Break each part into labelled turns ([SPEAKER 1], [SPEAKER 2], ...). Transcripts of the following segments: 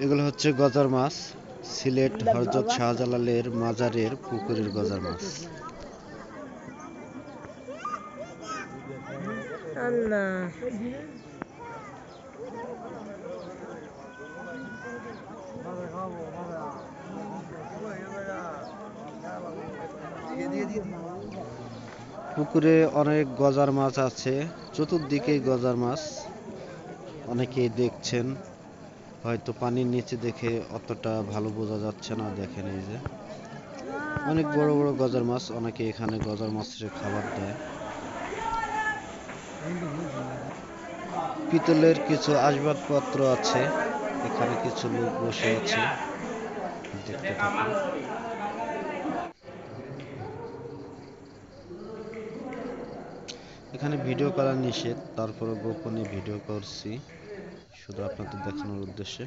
[SPEAKER 1] এগুলো হচ্ছে গজার মাছ, সিলেট হযরত শাহজালালের মাজারের পুকুরের গজার মাছ। পুকুরে অনেক গজার মাছ আছে, চতুর্দিকেই গজার মাছ। অনেকেই দেখছেন, হয়তো পানির নিচে দেখে অতটা ভালো বোঝা যাচ্ছে না। দেখেন এই যে অনেক বড় বড় গজার মাছ, অনেকে এখানে গজার মাছের খাবার দেয়। পিতলের কিছু আসবাবপত্র আছে, এখানে কিছু লোক বসে আছে, দেখতে থাকুন। এখানে ভিডিও করা নিষেধ, তারপরে গোপনে ভিডিও করছি শুধু আপনাদের দেখানোর উদ্দেশ্যে।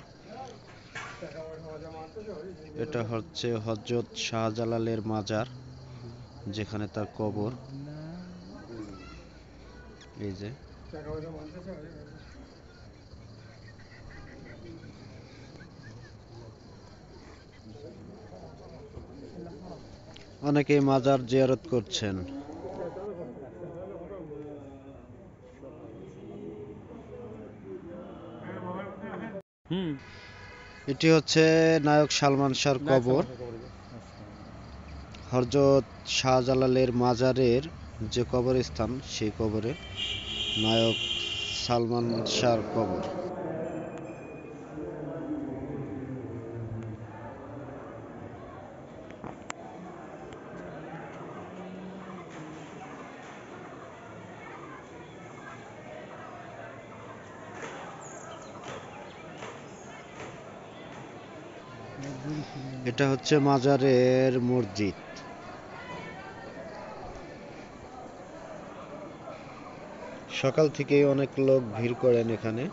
[SPEAKER 1] এটা হচ্ছে হযরত শাহজালালের মাজার, যেখানে তার কবর। এই যে অনেকেই মাজার জিয়ারত করছেন। এটি হচ্ছে নায়ক সালমান শাহর কবর। হযরত শাহজালালের মাজারের যে কবরস্থান, সেই কবরে নায়ক সালমান শাহর কবর। এটা হচ্ছে মাজারের মসজিদ। সকাল থেকেই অনেক লোক ভিড় করেন এখানে।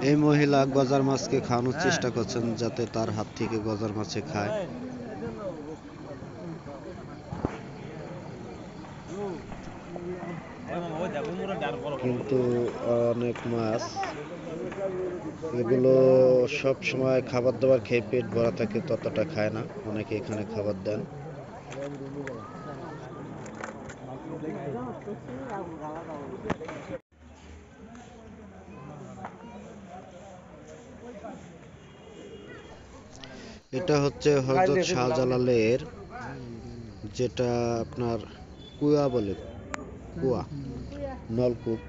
[SPEAKER 1] এই মহিলা গজার মাছকে খাওয়ানোর চেষ্টা করছেন, যাতে তার হাত থেকে গজার মাছে খায়। কিন্তু অনেক মাছ, এগুলো সব সময় খাবার দাবার খেয়ে পেট ভরা থাকে, ততটা খায় না। অনেকে এখানে খাবার দেন। এটা হচ্ছে হযরত শাহজালালের, যেটা আপনার কুয়া বলে, কুয়া, নলকূপ।